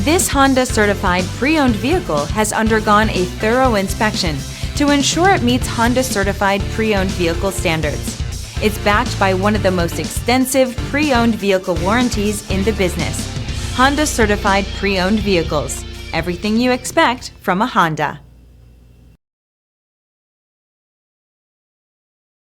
This Honda certified pre-owned vehicle has undergone a thorough inspection to ensure it meets Honda certified pre-owned vehicle standards. It's backed by one of the most extensive pre-owned vehicle warranties in the business. Honda certified pre-owned vehicles. Everything you expect from a Honda.